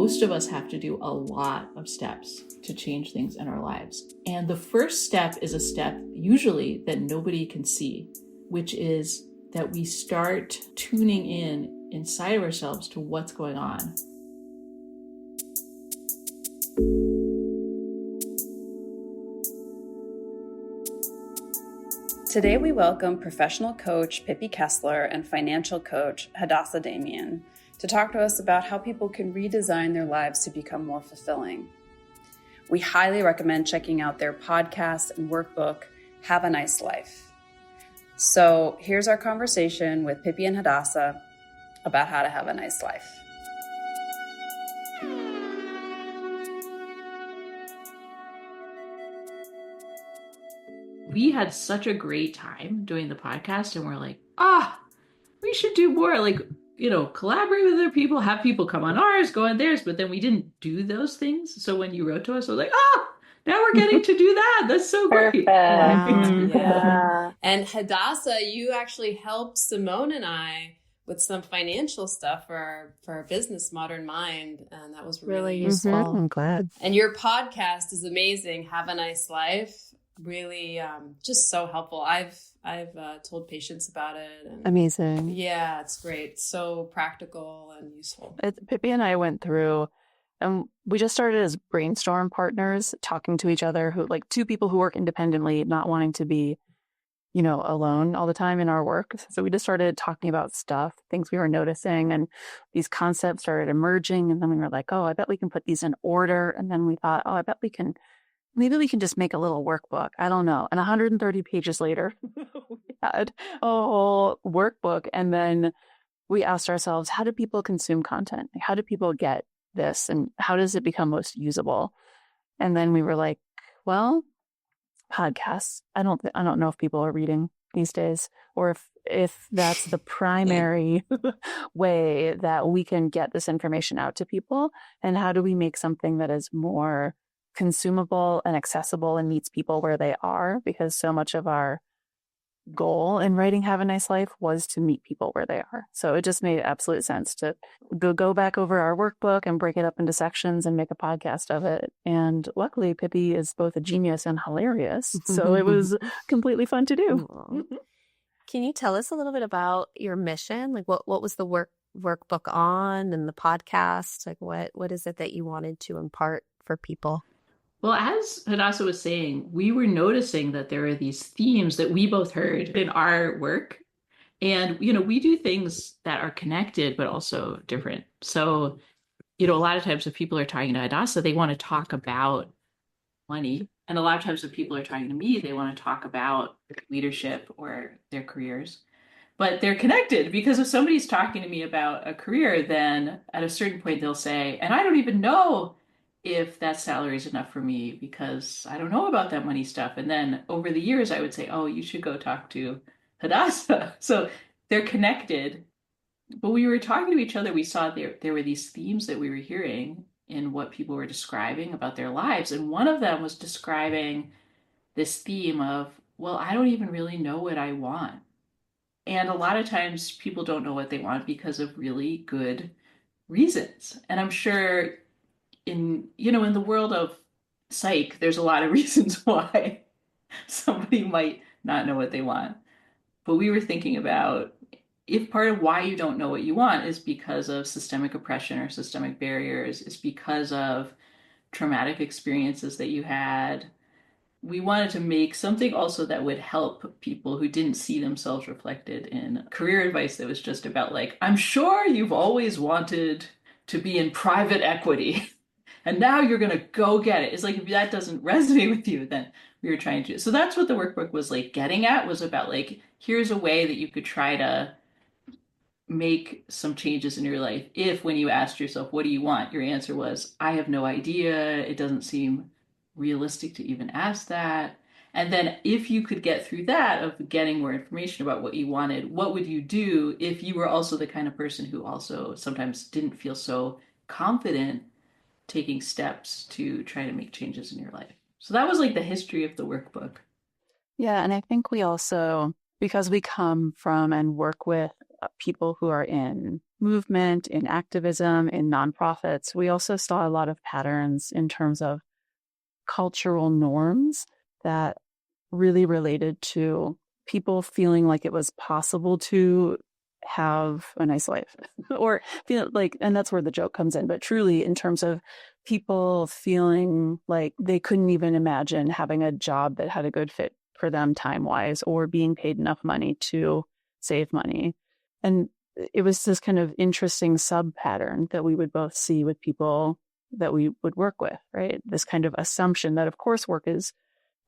most of us have to do a lot of steps to change things in our lives. And the first step is a step usually that nobody can see, which is that we start tuning in inside of ourselves to what's going on. Today we welcome professional coach Pippi Kessler and financial coach Hadassah Damien to talk to us about how people can redesign their lives to become more fulfilling. We highly recommend checking out their podcast and workbook, Have a Nice Life. So here's our conversation with Pippi and Hadassah about how to have a nice life. We had such a great time doing the podcast, and we're like, we should do more, collaborate with other people, have people come on ours, go on theirs, but then we didn't do those things. So when you wrote to us, I was like, now we're getting to do that. That's so great. Yeah. And Hadassah, you actually helped Simone and I with some financial stuff for our business, Modern Mind, and that was really useful. I'm glad. And your podcast is amazing, Have a Nice Life. Really just so helpful. I've told patients about it. And amazing. Yeah, it's great. So practical and useful. Pippi and I went through, and we just started as brainstorm partners, talking to each other, two people who work independently, not wanting to be, alone all the time in our work. So we just started talking about stuff, things we were noticing, and these concepts started emerging. And then we were like, I bet we can put these in order. And then we thought, I bet maybe we can just make a little workbook. I don't know. And 130 pages later, we had a whole workbook. And then we asked ourselves, how do people consume content? How do people get this? And how does it become most usable? And then we were like, well, podcasts. I don't know if people are reading these days, or if that's the primary way that we can get this information out to people. And how do we make something that is more consumable and accessible and meets people where they are? Because so much of our goal in writing Have a Nice Life was to meet people where they are. So it just made absolute sense to go back over our workbook and break it up into sections and make a podcast of it. And luckily, Pippi is both a genius and hilarious. So it was completely fun to do. Can you tell us a little bit about your mission? Like what was the workbook on, and the podcast? Like what is it that you wanted to impart for people? Well, as Hadassah was saying, we were noticing that there are these themes that we both heard in our work. And, we do things that are connected, but also different. So, a lot of times if people are talking to Hadassah, they want to talk about money. And a lot of times if people are talking to me, they want to talk about leadership or their careers. But they're connected, because if somebody's talking to me about a career, then at a certain point they'll say, and I don't even know if that salary is enough for me because I don't know about that money stuff. And then over the years, I would say, you should go talk to Hadassah. So they're connected. But we were talking to each other. We saw there were these themes that we were hearing in what people were describing about their lives. And one of them was describing this theme of, I don't even really know what I want. And a lot of times people don't know what they want because of really good reasons. And I'm sure in the world of psych, there's a lot of reasons why somebody might not know what they want. But we were thinking about if part of why you don't know what you want is because of systemic oppression or systemic barriers, is because of traumatic experiences that you had. We wanted to make something also that would help people who didn't see themselves reflected in career advice that was just about I'm sure you've always wanted to be in private equity. And now you're going to go get it. It's like, if that doesn't resonate with you, then we were trying to. So that's what the workbook was getting at, was about here's a way that you could try to make some changes in your life. If when you asked yourself, what do you want? Your answer was, I have no idea. It doesn't seem realistic to even ask that. And then if you could get through that of getting more information about what you wanted, what would you do if you were also the kind of person who also sometimes didn't feel so confident taking steps to try to make changes in your life? So that was the history of the workbook. Yeah. And I think we also, because we come from and work with people who are in movement, in activism, in nonprofits. We also saw a lot of patterns in terms of cultural norms that really related to people feeling like it was possible to have a nice life or feel like, and that's where the joke comes in, but truly in terms of people feeling like they couldn't even imagine having a job that had a good fit for them time wise or being paid enough money to save money. And it was this kind of interesting sub pattern that we would both see with people that we would work with, right? This kind of assumption that, of course, work is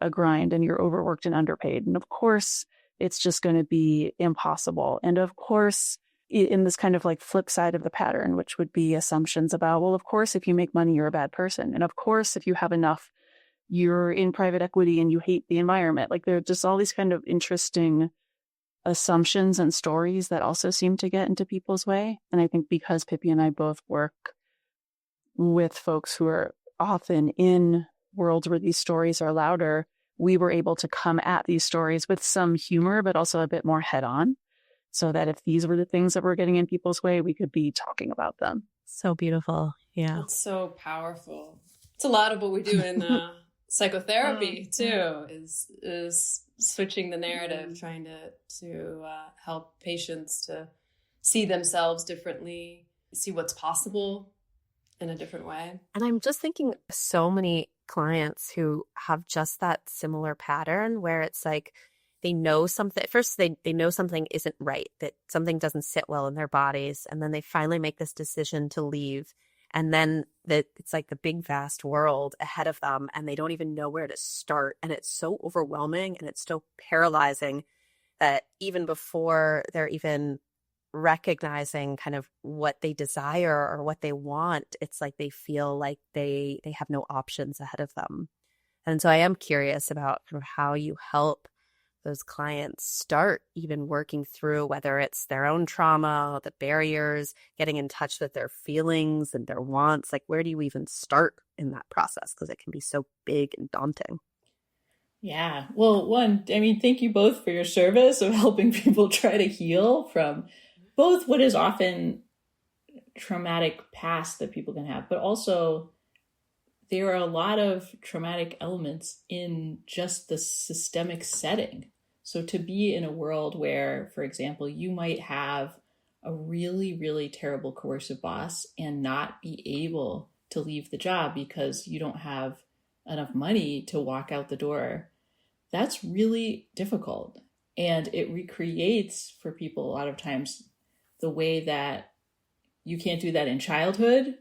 a grind and you're overworked and underpaid. And of course, it's just going to be impossible. And of course, in this kind of like flip side of the pattern, which would be assumptions about, well, of course, if you make money, you're a bad person. And of course, if you have enough, you're in private equity and you hate the environment. Like there are just all these kind of interesting assumptions and stories that also seem to get into people's way. And I think because Pippi and I both work with folks who are often in worlds where these stories are louder, we were able to come at these stories with some humor, but also a bit more head on, so that if these were the things that were getting in people's way, we could be talking about them. So beautiful. Yeah. It's so powerful. It's a lot of what we do in psychotherapy too, is switching the narrative, trying to help patients to see themselves differently, see what's possible in a different way. And I'm just thinking so many clients who have just that similar pattern where it's like they know something, first they know something isn't right, that something doesn't sit well in their bodies, and then they finally make this decision to leave. And then it's like the big vast world ahead of them and they don't even know where to start. And it's so overwhelming and it's so paralyzing that even before they're even recognizing kind of what they desire or what they want, it's like they feel like they have no options ahead of them. And so I am curious about kind of how you help those clients start even working through whether it's their own trauma, the barriers, getting in touch with their feelings and their wants. Like, where do you even start in that process? Because it can be so big and daunting. Yeah. Well, one, I mean, thank you both for your service of helping people try to heal from both what is often traumatic past that people can have, but also there are a lot of traumatic elements in just the systemic setting. So to be in a world where, for example, you might have a really, really terrible coercive boss and not be able to leave the job because you don't have enough money to walk out the door, that's really difficult. And it recreates for people a lot of times the way that you can't do that in childhood,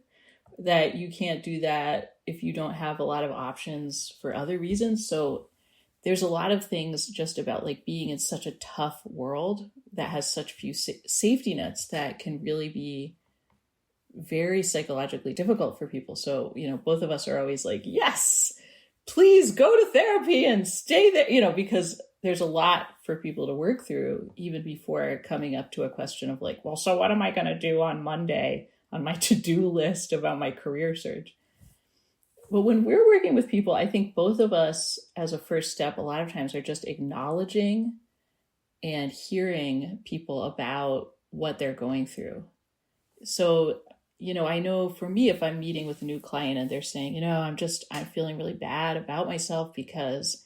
that you can't do that if you don't have a lot of options for other reasons. So there's a lot of things just about like being in such a tough world that has such few safety nets that can really be very psychologically difficult for people. So, you know, both of us are always like, yes, please go to therapy and stay there, you know, because there's a lot for people to work through even before coming up to a question of like, well, so what am I going to do on Monday on my to-do list about my career search? But when we're working with people, I think both of us as a first step, a lot of times are just acknowledging and hearing people about what they're going through. So, you know, I know for me, if I'm meeting with a new client and they're saying, you know, I'm feeling really bad about myself because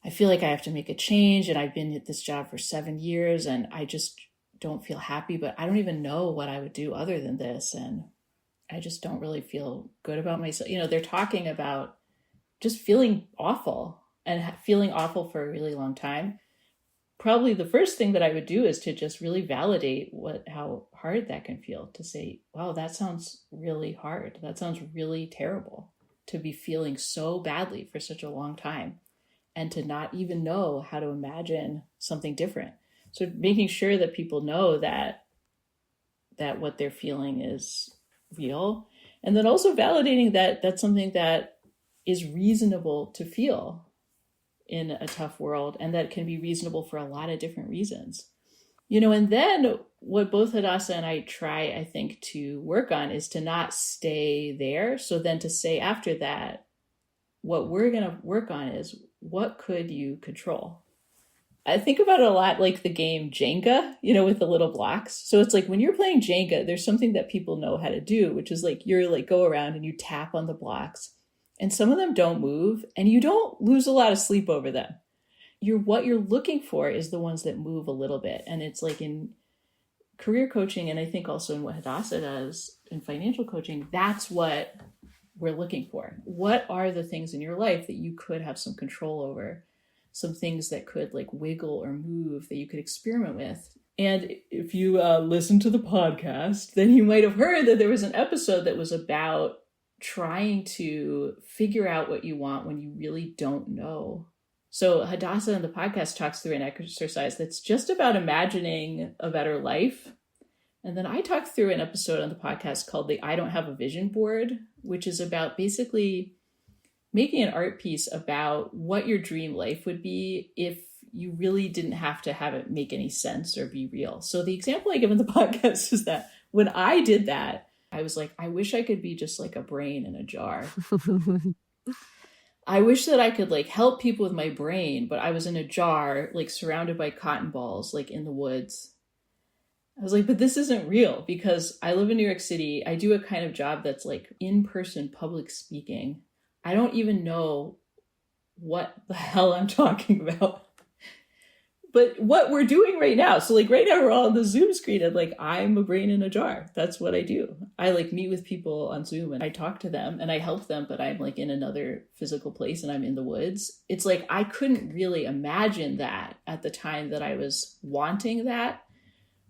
I feel like I have to make a change and I've been at this job for 7 years and I just don't feel happy, but I don't even know what I would do other than this. And I just don't really feel good about myself. You know, they're talking about just feeling awful and feeling awful for a really long time. Probably the first thing that I would do is to just really validate how hard that can feel, to say, wow, that sounds really hard. That sounds really terrible to be feeling so badly for such a long time and to not even know how to imagine something different. So making sure that people know that what they're feeling is real, and then also validating that that's something that is reasonable to feel in a tough world and that can be reasonable for a lot of different reasons. You know, and then what both Hadassah and I try, I think, to work on is to not stay there. So then to say after that, what we're going to work on is what could you control? I think about it a lot like the game Jenga, with the little blocks. So it's like when you're playing Jenga, there's something that people know how to do, which is like you're like go around and you tap on the blocks. And some of them don't move and you don't lose a lot of sleep over them. What you're looking for is the ones that move a little bit. And it's like in career coaching, and I think also in what Hadassah does in financial coaching, that's what we're looking for. What are the things in your life that you could have some control over? Some things that could like wiggle or move that you could experiment with. And if you listen to the podcast, then you might have heard that there was an episode that was about trying to figure out what you want when you really don't know. So Hadassah in the podcast talks through an exercise that's just about imagining a better life. And then I talked through an episode on the podcast called the I Don't Have a Vision Board, which is about basically making an art piece about what your dream life would be if you really didn't have to have it make any sense or be real. So the example I give in the podcast is that when I did that, I was like, I wish I could be just like a brain in a jar. I wish that I could like help people with my brain, but I was in a jar, like surrounded by cotton balls, like in the woods. I was like, but this isn't real because I live in New York City. I do a kind of job that's like in-person public speaking. I don't even know what the hell I'm talking about. But what we're doing right now, so like right now we're all on the Zoom screen and like I'm a brain in a jar. That's what I do. I like meet with people on Zoom and I talk to them and I help them, but I'm like in another physical place and I'm in the woods. It's like I couldn't really imagine that at the time that I was wanting that.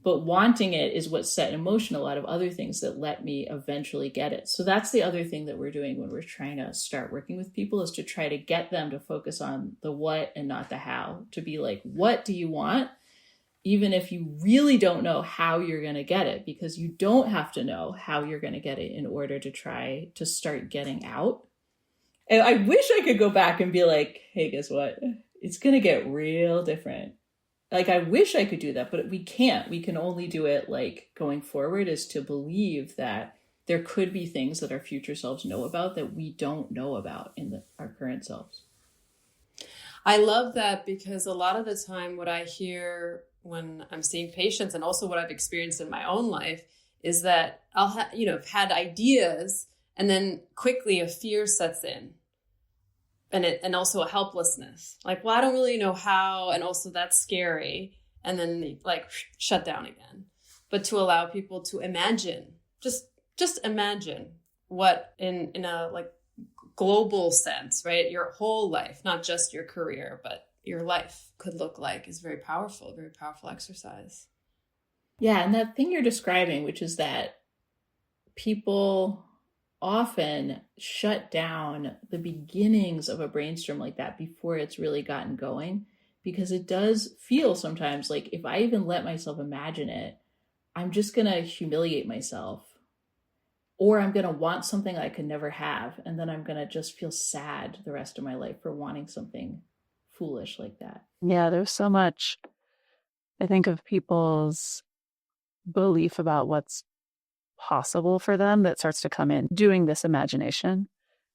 But wanting it is what set in motion a lot of other things that let me eventually get it. So that's the other thing that we're doing when we're trying to start working with people is to try to get them to focus on the what and not the how. To be like, what do you want? Even if you really don't know how you're going to get it, because you don't have to know how you're going to get it in order to try to start getting out. And I wish I could go back and be like, hey, guess what? It's going to get real different. Like, I wish I could do that, but we can't. We can only do it like going forward is to believe that there could be things that our future selves know about that we don't know about in our current selves. I love that because a lot of the time what I hear when I'm seeing patients and also what I've experienced in my own life is that I'll have had ideas and then quickly a fear sets in. And also a helplessness, like, well, I don't really know how, and also that's scary, and then they like shut down again. But to allow people to imagine, just imagine what in a like global sense, right? Your whole life, not just your career, but your life could look like is very powerful exercise. Yeah, and that thing you're describing, which is that people often shut down the beginnings of a brainstorm like that before it's really gotten going, because it does feel sometimes like if I even let myself imagine it, I'm just going to humiliate myself, or I'm going to want something I could never have. And then I'm going to just feel sad the rest of my life for wanting something foolish like that. Yeah, there's so much, I think, of people's belief about what's possible for them that starts to come in doing this imagination.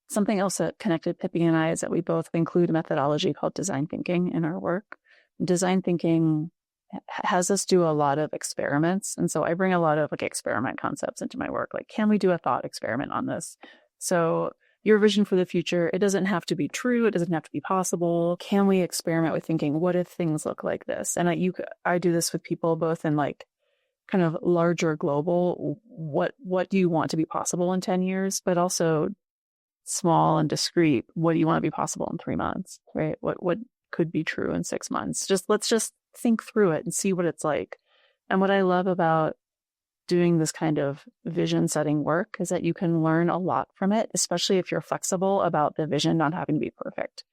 Something else that connected Pippi and I is that we both include a methodology called design thinking in our work. Design thinking has us do a lot of experiments. And so I bring a lot of like experiment concepts into my work. Like, can we do a thought experiment on this? So your vision for the future, it doesn't have to be true. It doesn't have to be possible. Can we experiment with thinking, what if things look like this? And I do this with people both in like kind of larger global, what do you want to be possible in 10 years, but also small and discrete, what do you want to be possible in 3 months, right? What could be true in 6 months? Let's just think through it and see what it's like. And what I love about doing this kind of vision setting work is that you can learn a lot from it, especially if you're flexible about the vision not having to be perfect.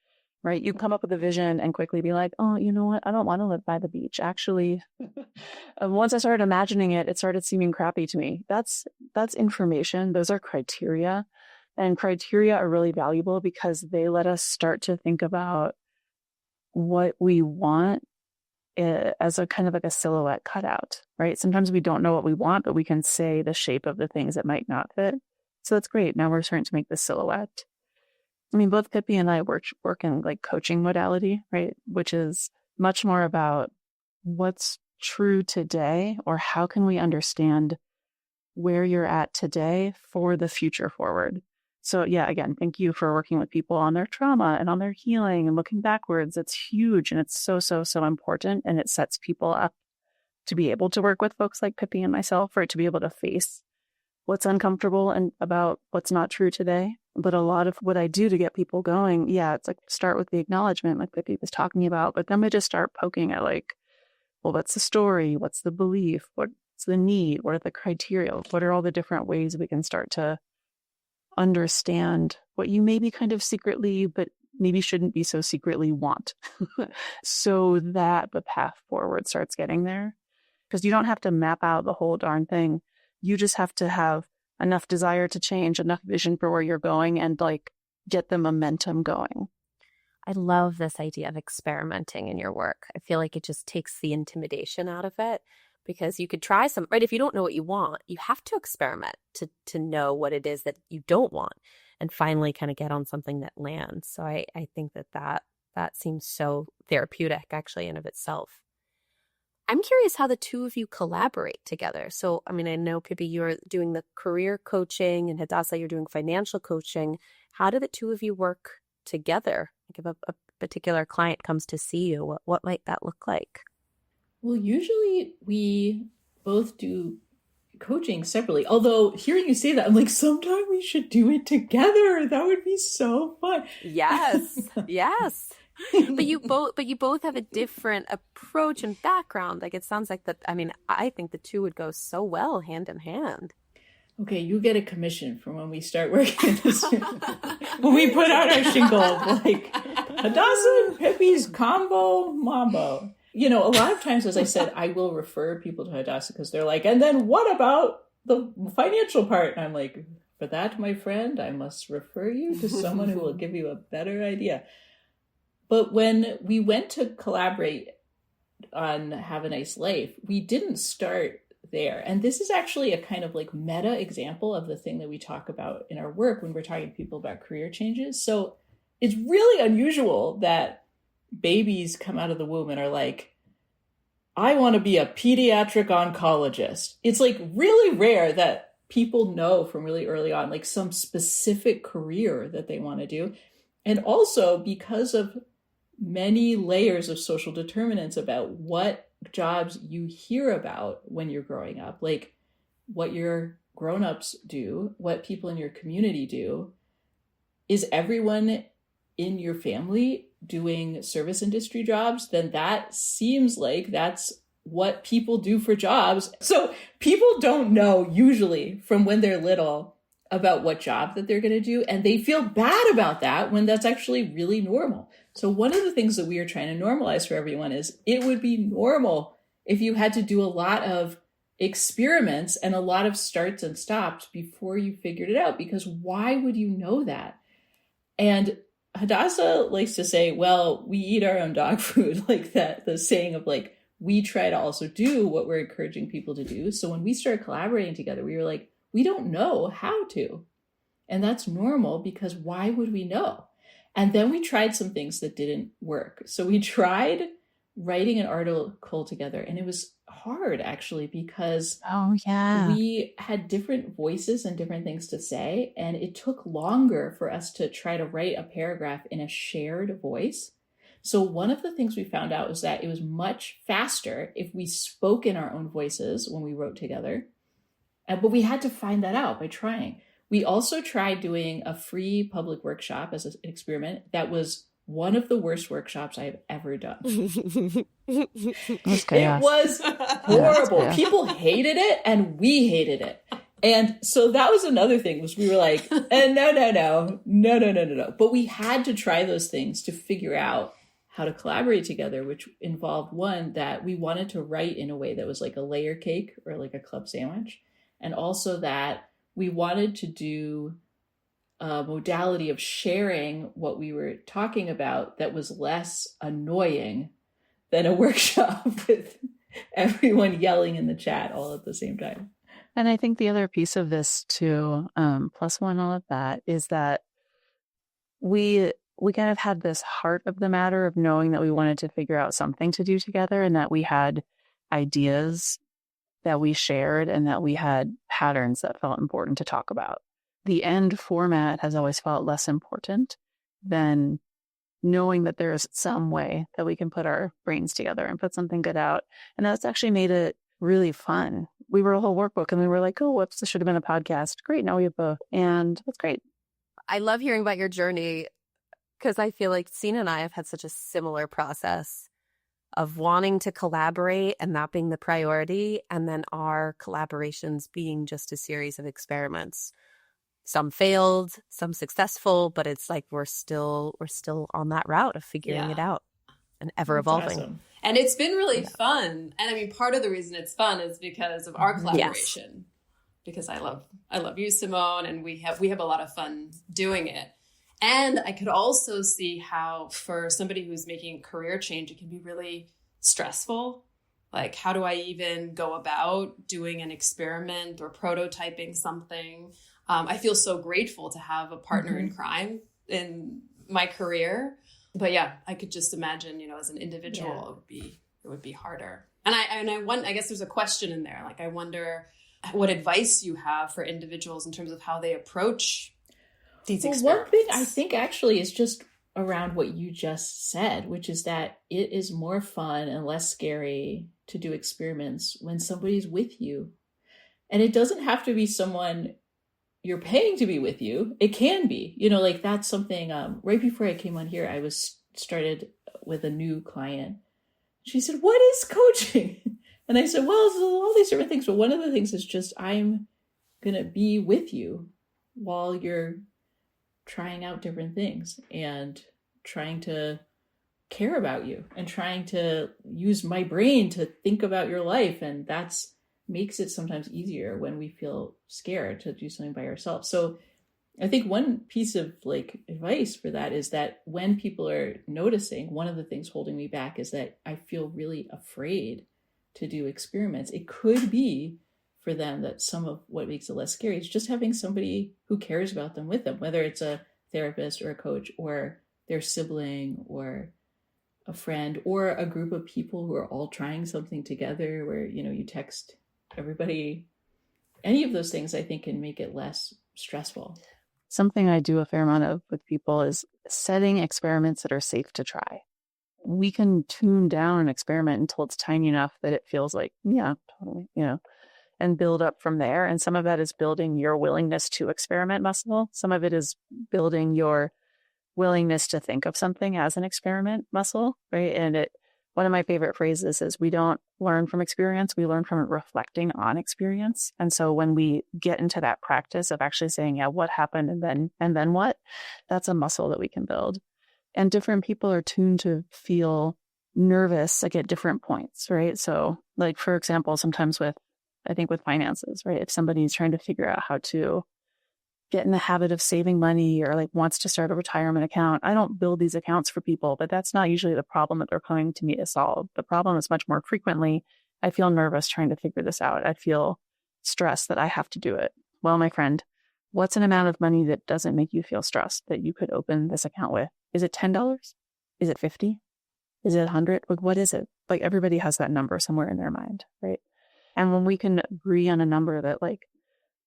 Right? You come up with a vision and quickly be like, oh, you know what? I don't want to live by the beach. Actually, once I started imagining it, it started seeming crappy to me. That's information. Those are criteria. And criteria are really valuable because they let us start to think about what we want as a kind of like a silhouette cutout, right? Sometimes we don't know what we want, but we can say the shape of the things that might not fit. So that's great. Now we're starting to make the silhouette. I mean, both Pippi and I work in like coaching modality, right? Which is much more about what's true today, or how can we understand where you're at today for the future forward. So yeah, again, thank you for working with people on their trauma and on their healing and looking backwards. It's huge, and it's so, so, so important. And it sets people up to be able to work with folks like Pippi and myself, or to be able to face what's uncomfortable and about what's not true today. But a lot of what I do to get people going, yeah, it's like start with the acknowledgement like Pippi was talking about, but then we just start poking at like, well, what's the story? What's the belief? What's the need? What are the criteria? What are all the different ways we can start to understand what you maybe kind of secretly, but maybe shouldn't be so secretly want, so that the path forward starts getting there? Because you don't have to map out the whole darn thing. You just have to have enough desire to change, enough vision for where you're going, and like get the momentum going. I love this idea of experimenting in your work. I feel like it just takes the intimidation out of it, because you could try some, right? If you don't know what you want, you have to experiment to know what it is that you don't want, and finally kind of get on something that lands. So I think that seems so therapeutic actually in of itself. I'm curious how the two of you collaborate together. So, I mean, I know, Pippi, you're doing the career coaching, and Hadassah, you're doing financial coaching. How do the two of you work together? Like if a particular client comes to see you, what might that look like? Well, usually we both do coaching separately. Although hearing you say that, I'm like, sometime we should do it together. That would be so fun. Yes. Yes. But you both have a different approach and background. Like it sounds like that. I mean, I think the two would go so well hand in hand. Okay, you get a commission from when we start working this. When we put out our shingle of like Hadassah and Pippi's combo mambo. You know, a lot of times, as I said, I will refer people to Hadassah because they're like, and then what about the financial part? And I'm like, for that, my friend, I must refer you to someone who will give you a better idea. But when we went to collaborate on Have a Nice Life, we didn't start there. And this is actually a kind of like meta example of the thing that we talk about in our work when we're talking to people about career changes. So it's really unusual that babies come out of the womb and are like, I want to be a pediatric oncologist. It's like really rare that people know from really early on, like some specific career that they want to do. And also because of many layers of social determinants about what jobs you hear about when you're growing up, like what your grown-ups do, what people in your community do. Is everyone in your family doing service industry jobs? Then that seems like that's what people do for jobs. So people don't know usually from when they're little about what job that they're going to do. And they feel bad about that when that's actually really normal. So one of the things that we are trying to normalize for everyone is it would be normal if you had to do a lot of experiments and a lot of starts and stops before you figured it out, because why would you know that? And Hadassah likes to say, well, we eat our own dog food, like that, the saying of like, we try to also do what we're encouraging people to do. So when we started collaborating together, we were like, we don't know how to. And that's normal, because why would we know? And then we tried some things that didn't work. So we tried writing an article together, and it was hard actually, because we had different voices and different things to say. And it took longer for us to try to write a paragraph in a shared voice. So one of the things we found out was that it was much faster if we spoke in our own voices when we wrote together. But we had to find that out by trying. We also tried doing a free public workshop as an experiment. That was one of the worst workshops I've ever done. It was horrible. People hated it and we hated it. And so that was another thing, was we were like, no. But we had to try those things to figure out how to collaborate together, which involved one, that we wanted to write in a way that was like a layer cake or like a club sandwich. And also that we wanted to do a modality of sharing what we were talking about that was less annoying than a workshop with everyone yelling in the chat all at the same time. And I think the other piece of this too, plus one, all of that, is that we we kind of had this heart of the matter of knowing that we wanted to figure out something to do together, and that we had ideas that we shared, and that we had patterns that felt important to talk about. The end format has always felt less important than knowing that there is some way that we can put our brains together and put something good out. And that's actually made it really fun. We wrote a whole workbook and we were like, oh, whoops, this should have been a podcast. Great, now we have both. And that's great. I love hearing about your journey because I feel like Sina and I have had such a similar process of wanting to collaborate and that being the priority, and then our collaborations being just a series of experiments. Some failed, some successful, but it's like we're still on that route of figuring it out and ever evolving. Awesome. And it's been really fun. And I mean, part of the reason it's fun is because of our collaboration. Yes. Because I love you, Simone, and we have a lot of fun doing it. And I could also see how for somebody who's making career change, it can be really stressful. Like, how do I even go about doing an experiment or prototyping something? I feel so grateful to have a partner in crime in my career. But yeah, I could just imagine, as an individual, it would be harder. And I guess there's a question in there. Like, I wonder what advice you have for individuals in terms of how they approach these experiments. One thing I think actually is just around what you just said, which is that it is more fun and less scary to do experiments when somebody's with you. And it doesn't have to be someone you're paying to be with you. It can be, like that's something, right before I came on here, I was started with a new client. She said, what is coaching? And I said, well, it's all these different things. But one of the things is just, I'm going to be with you while you're trying out different things and trying to care about you and trying to use my brain to think about your life. And that's makes it sometimes easier when we feel scared to do something by ourselves. So I think one piece of advice for that is that when people are noticing, one of the things holding me back is that I feel really afraid to do experiments. It could be for them that some of what makes it less scary is just having somebody who cares about them with them, whether it's a therapist or a coach or their sibling or a friend or a group of people who are all trying something together where, you text everybody. Any of those things I think can make it less stressful. Something I do a fair amount of with people is setting experiments that are safe to try. We can tune down an experiment until it's tiny enough that it feels like, yeah, totally, and build up from there. And some of that is building your willingness to experiment muscle. Some of it is building your willingness to think of something as an experiment muscle, right? And one of my favorite phrases is we don't learn from experience, we learn from reflecting on experience. And so when we get into that practice of actually saying, yeah, what happened and then what, that's a muscle that we can build. And different people are tuned to feel nervous at different points, right? So for example, sometimes with finances, right? If somebody's trying to figure out how to get in the habit of saving money or wants to start a retirement account, I don't build these accounts for people, but that's not usually the problem that they're coming to me to solve. The problem is much more frequently, I feel nervous trying to figure this out. I feel stressed that I have to do it. Well, my friend, what's an amount of money that doesn't make you feel stressed that you could open this account with? Is it $10? Is it $50? Is it $100? What is it? Everybody has that number somewhere in their mind, right? And when we can agree on a number that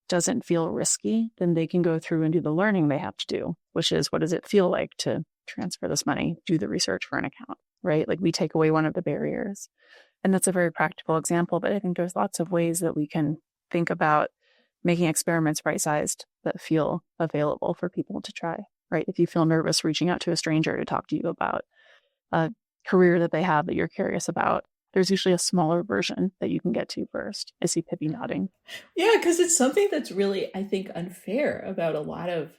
doesn't feel risky, then they can go through and do the learning they have to do, which is, what does it feel like to transfer this money, do the research for an account, right? We take away one of the barriers. And that's a very practical example, but I think there's lots of ways that we can think about making experiments right-sized that feel available for people to try, right? If you feel nervous reaching out to a stranger to talk to you about a career that they have that you're curious about, there's usually a smaller version that you can get to first. I see Pippi nodding. Yeah, because it's something that's really, I think, unfair about a lot of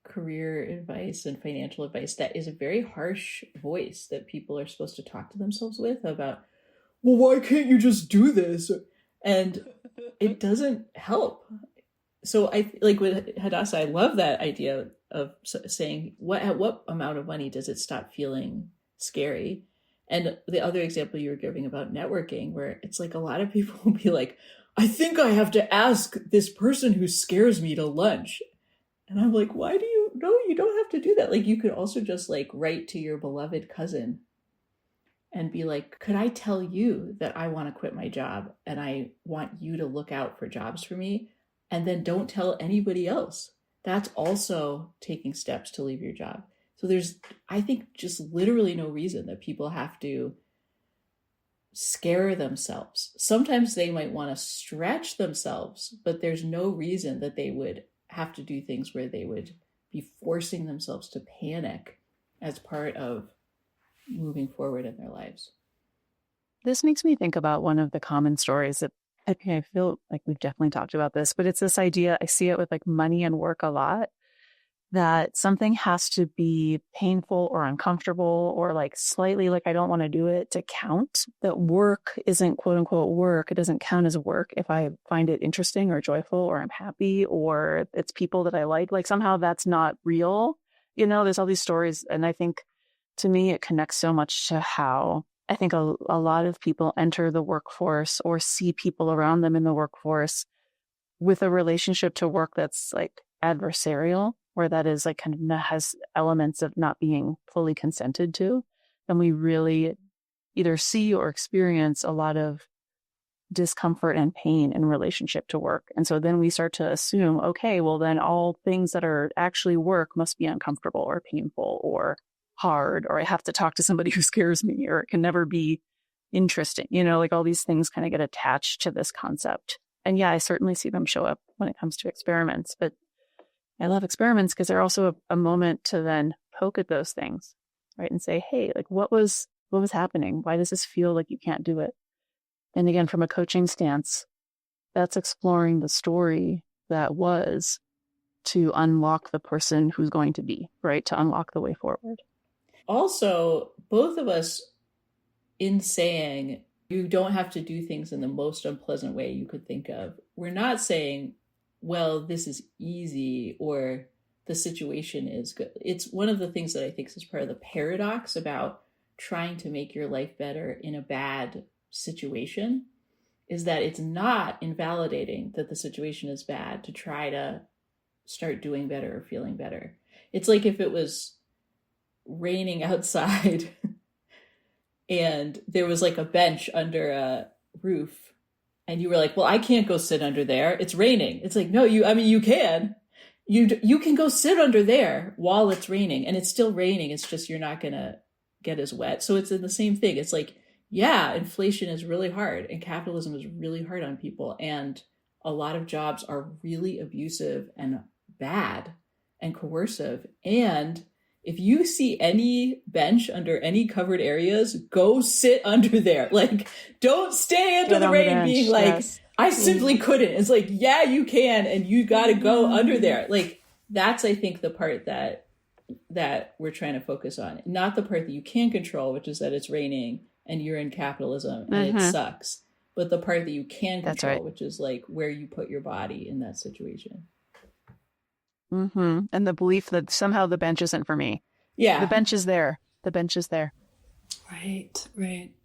career advice and financial advice. That is a very harsh voice that people are supposed to talk to themselves with about, well, why can't you just do this? And it doesn't help. So I with Hadassah, I love that idea of saying, at what amount of money does it stop feeling scary? And the other example you were giving about networking, where it's a lot of people will be like, I think I have to ask this person who scares me to lunch. And I'm like, why do you no, you don't have to do that. Like, you could also just like write to your beloved cousin and be like, could I tell you that I want to quit my job and I want you to look out for jobs for me? And then don't tell anybody else. That's also taking steps to leave your job. So there's, I think, just literally no reason that people have to scare themselves. Sometimes they might want to stretch themselves, but there's no reason that they would have to do things where they would be forcing themselves to panic as part of moving forward in their lives. This makes me think about one of the common stories that I feel like we've definitely talked about this, but it's this idea, I see it with like money and work a lot, that something has to be painful or uncomfortable or like slightly like I don't want to do it to count. That work isn't quote unquote work. It doesn't count as work if I find it interesting or joyful or I'm happy or it's people that I like. Like somehow that's not real. You know, there's all these stories. And I think to me, it connects so much to how I think a lot of people enter the workforce or see people around them in the workforce with a relationship to work that's like adversarial, where that is like kind of has elements of not being fully consented to. And we really either see or experience a lot of discomfort and pain in relationship to work. And so then we start to assume, okay, well then all things that are actually work must be uncomfortable or painful or hard, or I have to talk to somebody who scares me, or it can never be interesting. You know, like all these things kind of get attached to this concept. And yeah, I certainly see them show up when it comes to experiments, but I love experiments because they're also a moment to then poke at those things, right? And say, hey, like what was happening? Why does this feel like you can't do it? And again, from a coaching stance, that's exploring the story that was to unlock the person who's going to be, right? To unlock the way forward. Also, both of us, in saying you don't have to do things in the most unpleasant way you could think of, we're not saying, well, this is easy or the situation is good. It's one of the things that I think is part of the paradox about trying to make your life better in a bad situation, is that it's not invalidating that the situation is bad to try to start doing better or feeling better. It's like if it was raining outside and there was like a bench under a roof and you were like, well, I can't go sit under there. It's raining. It's like, no, you can. You can go sit under there while it's raining, and it's still raining. It's just you're not going to get as wet. So it's in the same thing. It's like, yeah, inflation is really hard and capitalism is really hard on people. And a lot of jobs are really abusive and bad and coercive. And if you see any bench under any covered areas, go sit under there. Like, don't stay under the rain being like, yes, I simply couldn't. It's like, yeah, you can. And you got to go under there. Like, that's, I think, the part that we're trying to focus on. Not the part that you can control, which is that it's raining and you're in capitalism and it sucks. But the part that you can control, right, which is like where you put your body in that situation. And the belief that somehow the bench isn't for me. Yeah. The bench is there. The bench is there. Right.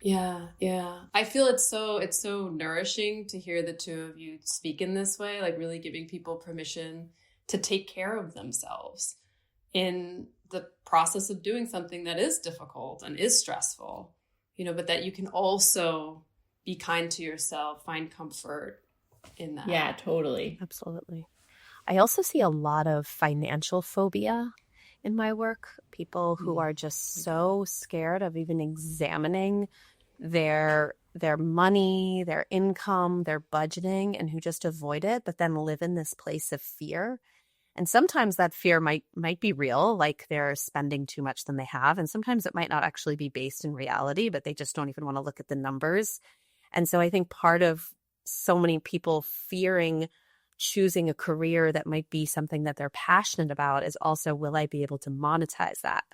Yeah. I feel it's so nourishing to hear the two of you speak in this way, like really giving people permission to take care of themselves in the process of doing something that is difficult and is stressful, you know, but that you can also be kind to yourself, find comfort in that. Yeah, totally. Absolutely. I also see a lot of financial phobia in my work. People who are just so scared of even examining their money, their income, their budgeting, and who just avoid it, but then live in this place of fear. And sometimes that fear might be real, like they're spending too much than they have. And sometimes it might not actually be based in reality, but they just don't even want to look at the numbers. And so I think part of so many people fearing choosing a career that might be something that they're passionate about is also, will I be able to monetize that?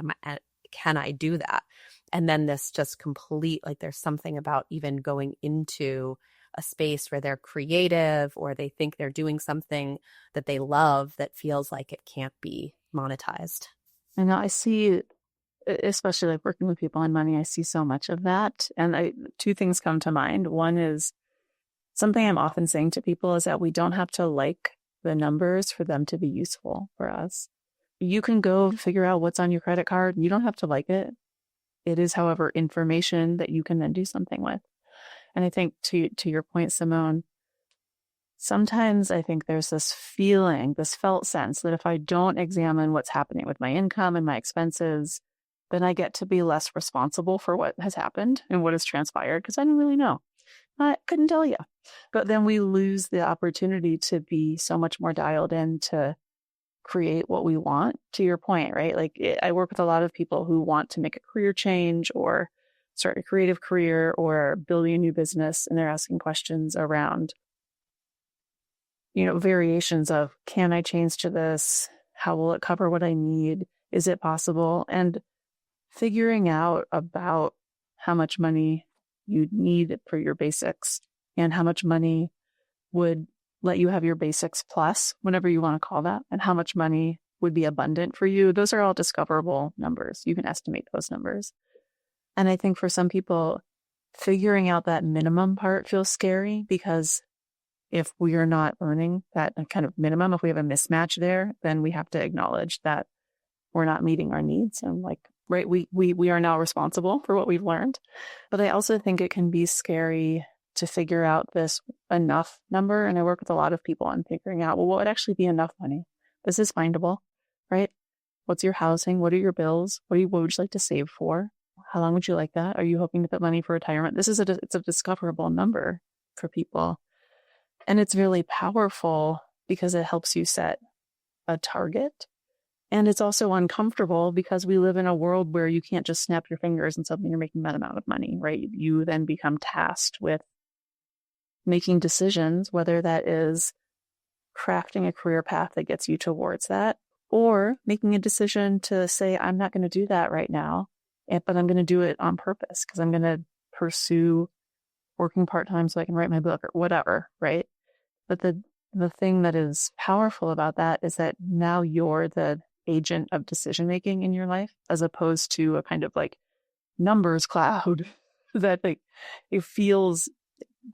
Can I do that? And then this just complete, like there's something about even going into a space where they're creative or they think they're doing something that they love that feels like it can't be monetized. And I see, especially like working with people on money, I see so much of that. And two things come to mind. One is something I'm often saying to people is that we don't have to like the numbers for them to be useful for us. you can go figure out what's on your credit card. You don't have to like it. It is, however, information that you can then do something with. And I think to your point, Simone, sometimes I think there's this feeling, this felt sense that if I don't examine what's happening with my income and my expenses, then I get to be less responsible for what has happened and what has transpired because I didn't really know. I couldn't tell you. But then we lose the opportunity to be so much more dialed in to create what we want, to your point, right? Like I work with a lot of people who want to make a career change or start a creative career or building a new business. And they're asking questions around, variations of, can I change to this? How will it cover what I need? Is it possible? And figuring out about how much money you need for your basics and how much money would let you have your basics plus, whatever you want to call that, and how much money would be abundant for you. Those are all discoverable numbers. You can estimate those numbers. And I think for some people, figuring out that minimum part feels scary because if we are not earning that kind of minimum, if we have a mismatch there, then we have to acknowledge that we're not meeting our needs. And right, we are now responsible for what we've learned. But I also think it can be scary to figure out this enough number. And I work with a lot of people on figuring out, well, what would actually be enough money? This is findable, right? What's your housing? What are your bills? What would you like to save for? How long would you like that? Are you hoping to put money for retirement? It's a discoverable number for people. And it's really powerful because it helps you set a target. And it's also uncomfortable because we live in a world where you can't just snap your fingers and suddenly you're making that amount of money, right? You then become tasked with making decisions, whether that is crafting a career path that gets you towards that, or making a decision to say, I'm not going to do that right now, but I'm going to do it on purpose because I'm going to pursue working part-time so I can write my book or whatever, right? But the thing that is powerful about that is that now you're the agent of decision-making in your life, as opposed to a kind of like numbers cloud that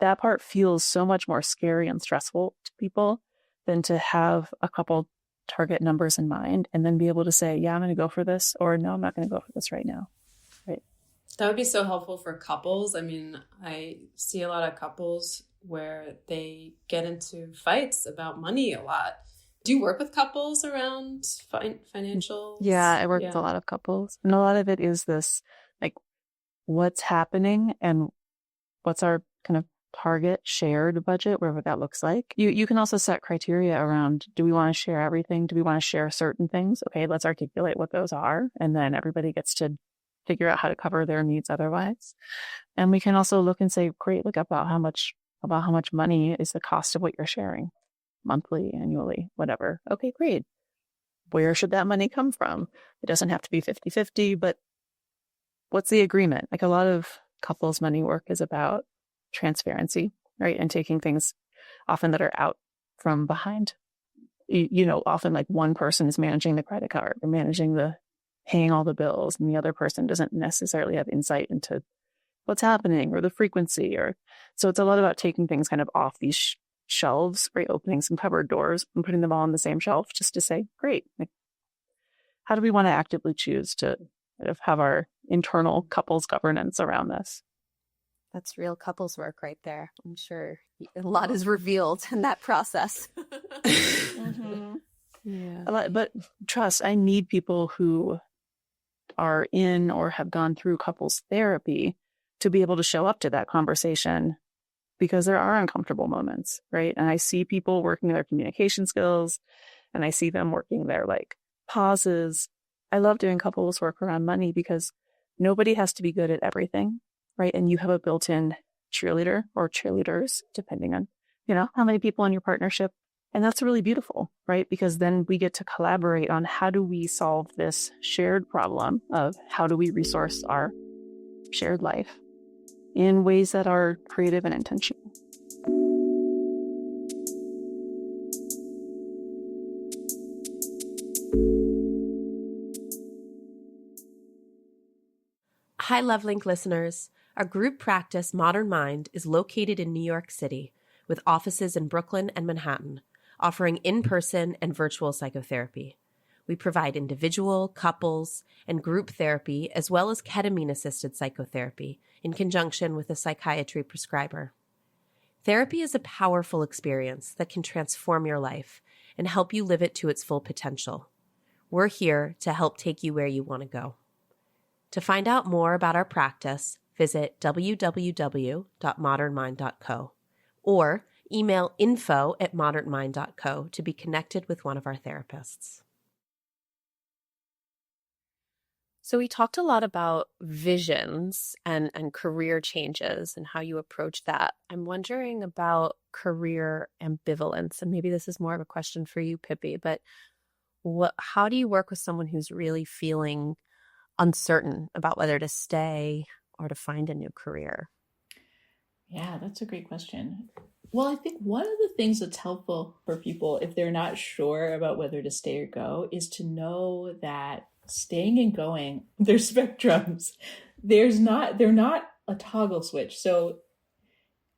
that part feels so much more scary and stressful to people than to have a couple target numbers in mind and then be able to say, yeah, I'm going to go for this, or no, I'm not going to go for this right now. Right. That would be so helpful for couples. I mean, I see a lot of couples where they get into fights about money a lot. Do you work with couples around financial? Yeah, I work with a lot of couples. And a lot of it is this, like, what's happening and what's our kind of target shared budget, wherever that looks like. You can also set criteria around, do we want to share everything? Do we want to share certain things? Okay, let's articulate what those are. And then everybody gets to figure out how to cover their needs otherwise. And we can also look and say, great, look about how much money is the cost of what you're sharing, monthly, annually, whatever. Okay, great. Where should that money come from? It doesn't have to be 50-50, but what's the agreement? Like a lot of couples money work is about transparency, right? And taking things often that are out from behind. Often like one person is managing the credit card or paying all the bills, and the other person doesn't necessarily have insight into what's happening or the frequency. So it's a lot about taking things kind of off these shelves, right? Opening some cupboard doors and putting them all on the same shelf just to say, great, like, how do we want to actively choose to kind of have our internal couples governance around this? That's real couples work right there. I'm sure a lot is revealed in that process. Mm-hmm. Yeah. But trust, I need people who are in or have gone through couples therapy to be able to show up to that conversation, because there are uncomfortable moments, right? And I see people working their communication skills, and I see them working their like pauses. I love doing couples work around money because nobody has to be good at everything, right? And you have a built-in cheerleader or cheerleaders, depending on, how many people in your partnership. And that's really beautiful, right? Because then we get to collaborate on how do we solve this shared problem of how do we resource our shared life in ways that are creative and intentional. Hi, LoveLink listeners. Our group practice, Modern Mind, is located in New York City with offices in Brooklyn and Manhattan, offering in-person and virtual psychotherapy. We provide individual, couples, and group therapy, as well as ketamine-assisted psychotherapy in conjunction with a psychiatry prescriber. Therapy is a powerful experience that can transform your life and help you live it to its full potential. We're here to help take you where you want to go. To find out more about our practice, visit www.modernmind.co or email info@modernmind.co to be connected with one of our therapists. So we talked a lot about visions and career changes and how you approach that. I'm wondering about career ambivalence, and maybe this is more of a question for you, Pippi, but how do you work with someone who's really feeling uncertain about whether to stay or to find a new career? Yeah, that's a great question. Well, I think one of the things that's helpful for people if they're not sure about whether to stay or go is to know that staying and going, they're spectrums. They're not a toggle switch. So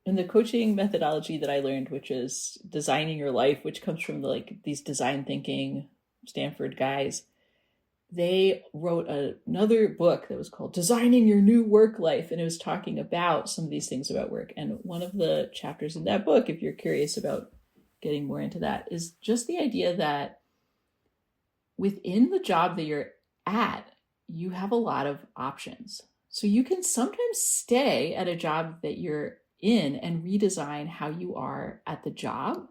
in the coaching methodology that I learned, which is designing your life, which comes from these design thinking Stanford guys, they wrote another book that was called Designing Your New Work Life. And it was talking about some of these things about work. And one of the chapters in that book, if you're curious about getting more into that, is just the idea that within the job that you're at, you have a lot of options. So you can sometimes stay at a job that you're in and redesign how you are at the job.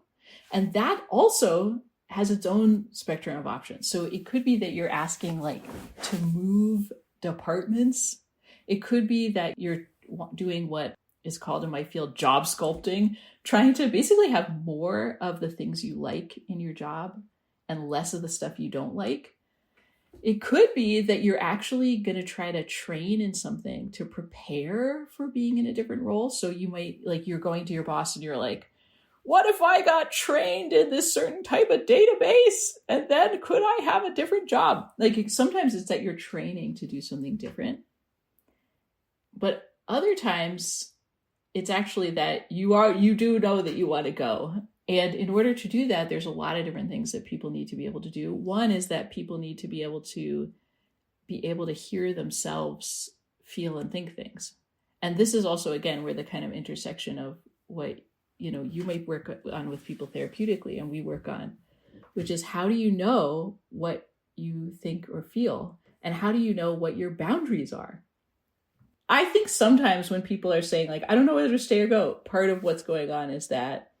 And that also has its own spectrum of options. So it could be that you're asking to move departments. It could be that you're doing what is called in my field job sculpting, trying to basically have more of the things you like in your job and less of the stuff you don't like. It could be that you're actually going to try to train in something to prepare for being in a different role. So you might you're going to your boss and you're like, what if I got trained in this certain type of database and then could I have a different job? Sometimes it's that you're training to do something different. But other times it's actually that you do know that you want to go. And in order to do that, there's a lot of different things that people need to be able to do. One is that people need to be able to hear themselves feel and think things. And this is also, again, where the kind of intersection of what you might work on with people therapeutically and we work on, which is how do you know what you think or feel? And how do you know what your boundaries are? I think sometimes when people are saying I don't know whether to stay or go, part of what's going on is that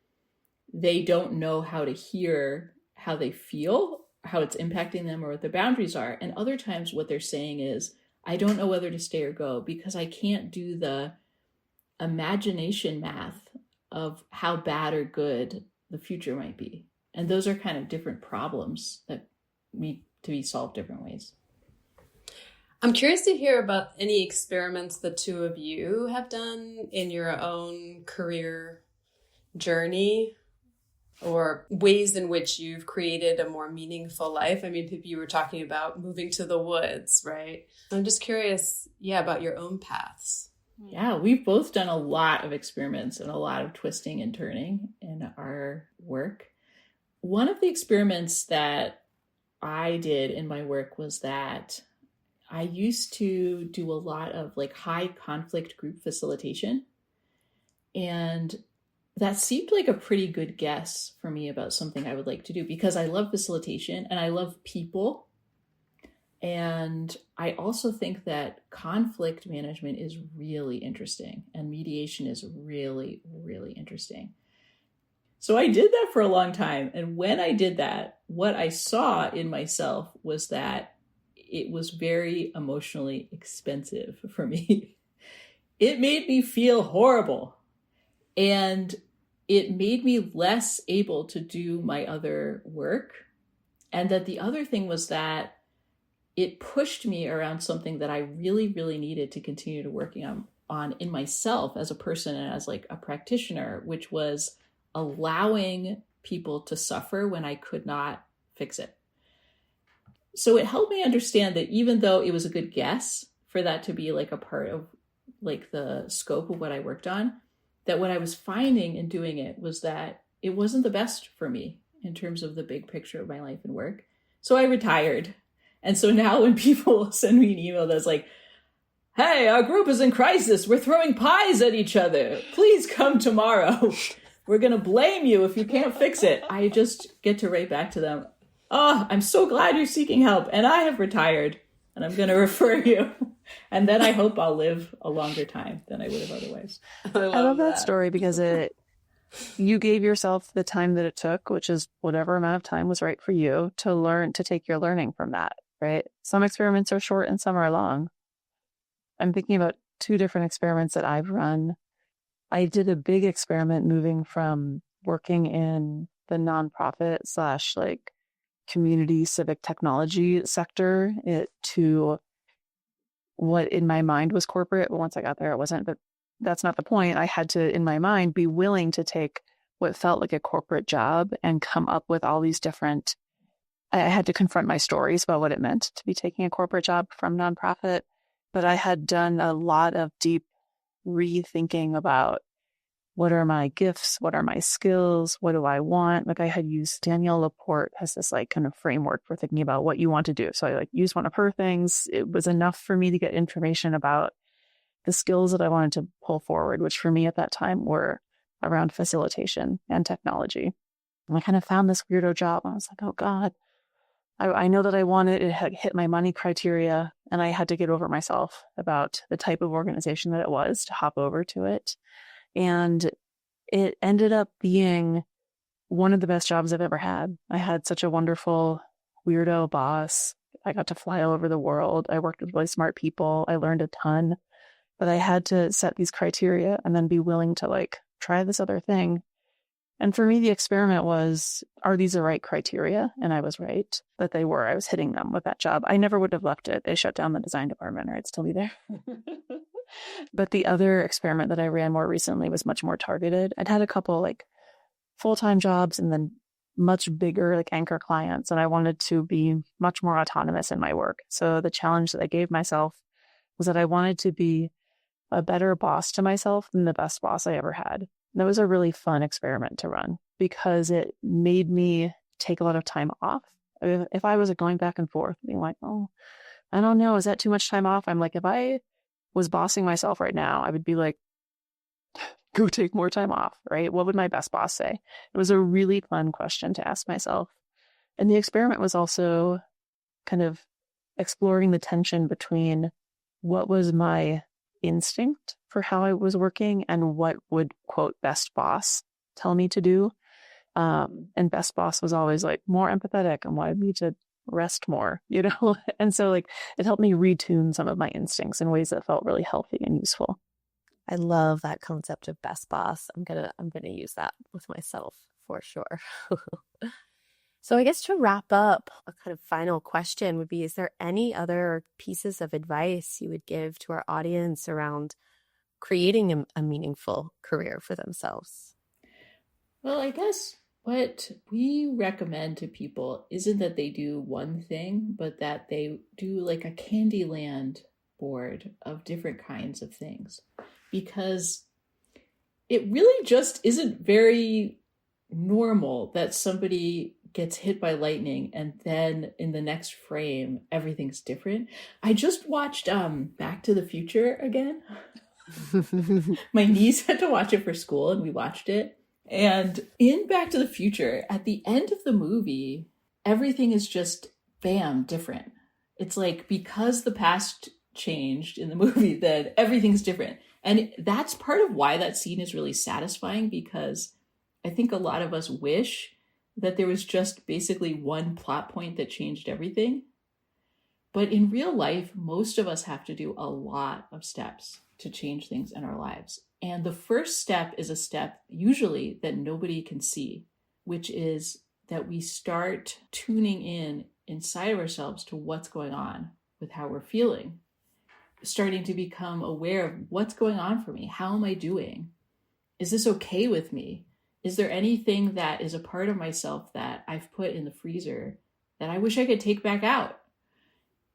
they don't know how to hear how they feel, how it's impacting them or what their boundaries are. And other times what they're saying is, I don't know whether to stay or go because I can't do the imagination math of how bad or good the future might be. And those are kind of different problems that need to be solved different ways. I'm curious to hear about any experiments the two of you have done in your own career journey or ways in which you've created a more meaningful life. I mean, Pippi, you were talking about moving to the woods, right? I'm just curious, about your own paths. Yeah, we've both done a lot of experiments and a lot of twisting and turning in our work. One of the experiments that I did in my work was that I used to do a lot of high conflict group facilitation. And that seemed like a pretty good guess for me about something I would like to do because I love facilitation and I love people. And I also think that conflict management is really interesting and mediation is really, really interesting. So I did that for a long time. And when I did that, what I saw in myself was that it was very emotionally expensive for me. It made me feel horrible. And it made me less able to do my other work. And that the other thing was that it pushed me around something that I really, really needed to continue to working on in myself as a person and as a practitioner, which was allowing people to suffer when I could not fix it. So it helped me understand that even though it was a good guess for that to be a part of the scope of what I worked on, that what I was finding in doing it was that it wasn't the best for me in terms of the big picture of my life and work. So I retired. And so now when people send me an email that's like, hey, our group is in crisis. We're throwing pies at each other. Please come tomorrow. We're going to blame you if you can't fix it. I just get to write back to them. Oh, I'm so glad you're seeking help. And I have retired. And I'm going to refer you. And then I hope I'll live a longer time than I would have otherwise. I love that story because you gave yourself the time that it took, which is whatever amount of time was right for you, to learn, to take your learning from that, right? Some experiments are short and some are long. I'm thinking about 2 different experiments that I've run. I did a big experiment moving from working in the nonprofit / like community civic technology sector to what in my mind was corporate. But once I got there, it wasn't. But that's not the point. I had to, in my mind, be willing to take what felt like a corporate job and come up with all these different. I had to confront my stories about what it meant to be taking a corporate job from nonprofit. But I had done a lot of deep rethinking about what are my gifts, what are my skills, what do I want? Like I had used Danielle Laporte has this like kind of framework for thinking about what you want to do. So I like used one of her things. It was enough for me to get information about the skills that I wanted to pull forward, which for me at that time were around facilitation and technology. And I kind of found this weirdo job. I was like, oh God, I know that I wanted it had hit my money criteria, and I had to get over myself about the type of organization that it was to hop over to it. And it ended up being one of the best jobs I've ever had. I had such a wonderful weirdo boss. I got to fly all over the world. I worked with really smart people. I learned a ton, but I had to set these criteria and then be willing to like try this other thing. And for me, the experiment was, are these the right criteria? And I was right that they were. I was hitting them with that job. I never would have left it. They shut down the design department, or I'd still be there. But the other experiment that I ran more recently was much more targeted. I'd had a couple like full-time jobs and then much bigger like anchor clients, and I wanted to be much more autonomous in my work. So the challenge that I gave myself was that I wanted to be a better boss to myself than the best boss I ever had. And that was a really fun experiment to run because it made me take a lot of time off. If I was going back and forth being like, oh, I don't know, is that too much time off? I'm like, if I was bossing myself right now, I would be like, go take more time off, right? What would my best boss say? It was a really fun question to ask myself. And the experiment was also kind of exploring the tension between what was my instinct for how I was working and what would, quote, best boss tell me to do. And best boss was always like more empathetic and wanted me to rest more, you know? And so like it helped me retune some of my instincts in ways that felt really healthy and useful. I love that concept of best boss. I'm gonna use that with myself for sure. So I guess to wrap up, a kind of final question would be, is there any other pieces of advice you would give to our audience around creating a meaningful career for themselves? Well, I guess what we recommend to people isn't that they do one thing, but that they do like a Candyland board of different kinds of things. Because it really just isn't very normal that somebody gets hit by lightning and then in the next frame everything's different. I just watched Back to the Future again. My niece had to watch it for school and we watched it. And in Back to the Future, at the end of the movie, everything is just bam, different. It's like because the past changed in the movie, then everything's different. And that's part of why that scene is really satisfying, because I think a lot of us wish that there was just basically one plot point that changed everything. But in real life, most of us have to do a lot of steps to change things in our lives. And the first step is a step usually that nobody can see, which is that we start tuning in inside of ourselves to what's going on with how we're feeling, starting to become aware of what's going on for me. How am I doing? Is this okay with me? Is there anything that is a part of myself that I've put in the freezer that I wish I could take back out?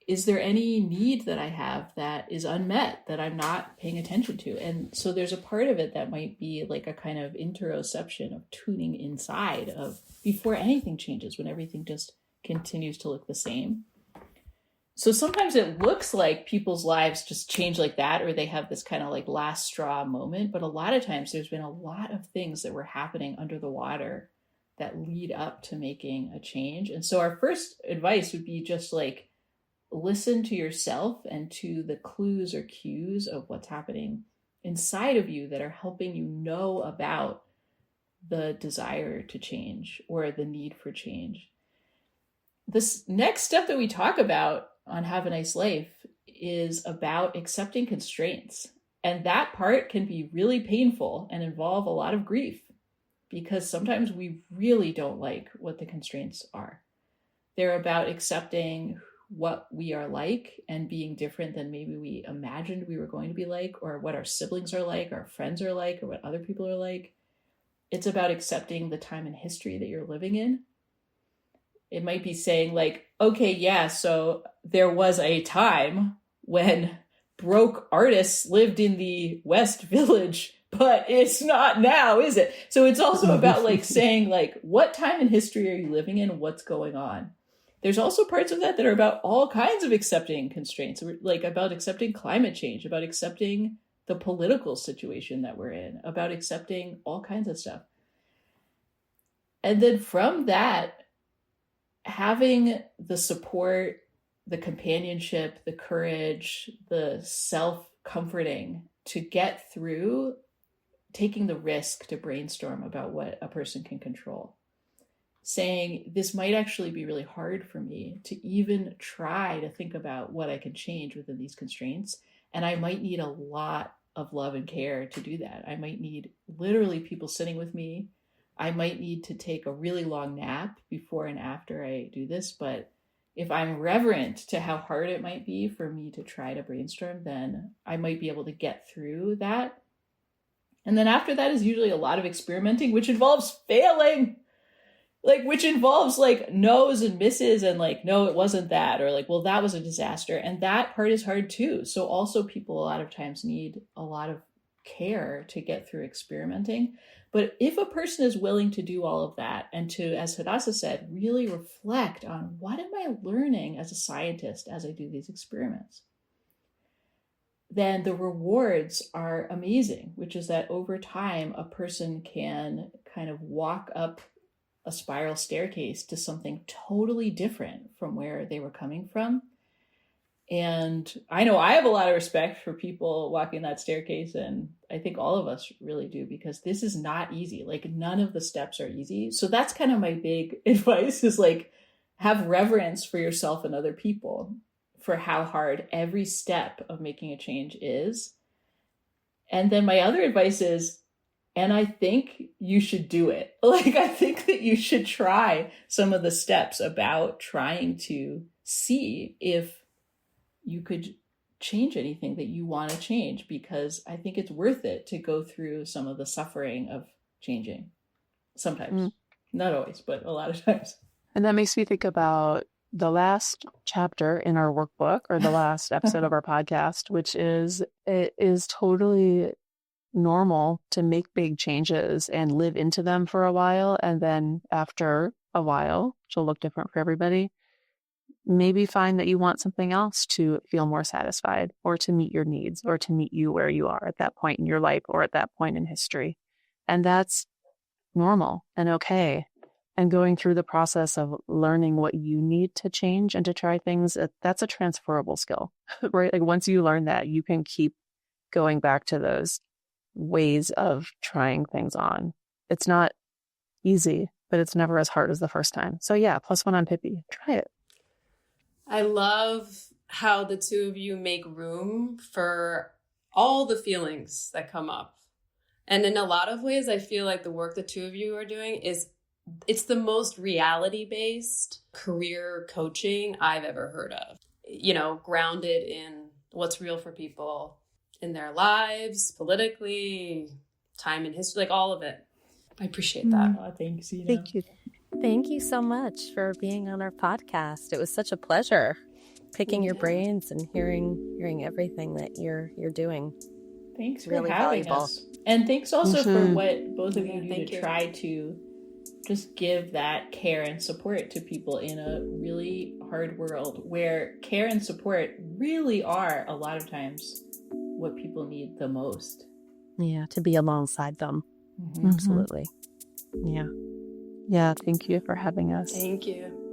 Is there any need that I have that is unmet that I'm not paying attention to? And so there's a part of it that might be like a kind of interoception of tuning inside of before anything changes, when everything just continues to look the same. So sometimes it looks like people's lives just change like that, or they have this kind of like last straw moment. But a lot of times there's been a lot of things that were happening under the water that lead up to making a change. And so our first advice would be just like, listen to yourself and to the clues or cues of what's happening inside of you that are helping you know about the desire to change or the need for change. This next step that we talk about on Have a Nice Life is about accepting constraints. And that part can be really painful and involve a lot of grief, because sometimes we really don't like what the constraints are. They're about accepting what we are like and being different than maybe we imagined we were going to be like, or what our siblings are like, our friends are like, or what other people are like. It's about accepting the time and history that you're living in. It might be saying like, okay, yeah, so there was a time when broke artists lived in the West Village, but it's not now, is it? So it's also about like saying like, what time in history are you living in? What's going on? There's also parts of that are about all kinds of accepting constraints, like about accepting climate change, about accepting the political situation that we're in, about accepting all kinds of stuff. And then from that, having the support, the companionship, the courage, the self-comforting to get through taking the risk to brainstorm about what a person can control. Saying, this might actually be really hard for me to even try to think about what I can change within these constraints. And I might need a lot of love and care to do that. I might need literally people sitting with me. I might need to take a really long nap before and after I do this. But if I'm reverent to how hard it might be for me to try to brainstorm, then I might be able to get through that. And then after that is usually a lot of experimenting, which involves failing. Like, which involves like no's and misses and like, no, it wasn't that, or like, well, that was a disaster. And that part is hard too. So also people a lot of times need a lot of care to get through experimenting. But if a person is willing to do all of that and to, as Hadassah said, really reflect on what am I learning as a scientist as I do these experiments, then the rewards are amazing, which is that over time, a person can kind of walk up a spiral staircase to something totally different from where they were coming from. And I know I have a lot of respect for people walking that staircase, and I think all of us really do, because this is not easy. Like, none of the steps are easy. So that's kind of my big advice, is like, have reverence for yourself and other people for how hard every step of making a change is. And then my other advice is, and I think you should do it. Like, I think that you should try some of the steps about trying to see if you could change anything that you want to change, because I think it's worth it to go through some of the suffering of changing. Sometimes, not always, but a lot of times. And that makes me think about the last chapter in our workbook, or the last episode of our podcast, which is, it is totally normal to make big changes and live into them for a while. And then after a while, which will look different for everybody, maybe find that you want something else to feel more satisfied, or to meet your needs, or to meet you where you are at that point in your life, or at that point in history. And that's normal and okay. And going through the process of learning what you need to change and to try things, that's a transferable skill, right? Like, once you learn that, you can keep going back to those ways of trying things on. It's not easy, but it's never as hard as the first time. So yeah, +1 on Pippi. Try it. I love how the two of you make room for all the feelings that come up. And in a lot of ways, I feel like the work the two of you are doing it's the most reality-based career coaching I've ever heard of. You know, grounded in what's real for people in their lives, politically, time in history, like all of it. I appreciate that. Oh, thanks, Ina. Thank you. Thank you so much for being on our podcast. It was such a pleasure picking your brains and hearing everything that you're doing. Thanks for really having valuable. us. And thanks also for what both of you do to thank you. try to just give that care and support to people in a really hard world where care and support really are a lot of times what people need the most. Yeah, to be alongside them. Mm-hmm. Absolutely. Yeah. Yeah, thank you for having us. Thank you.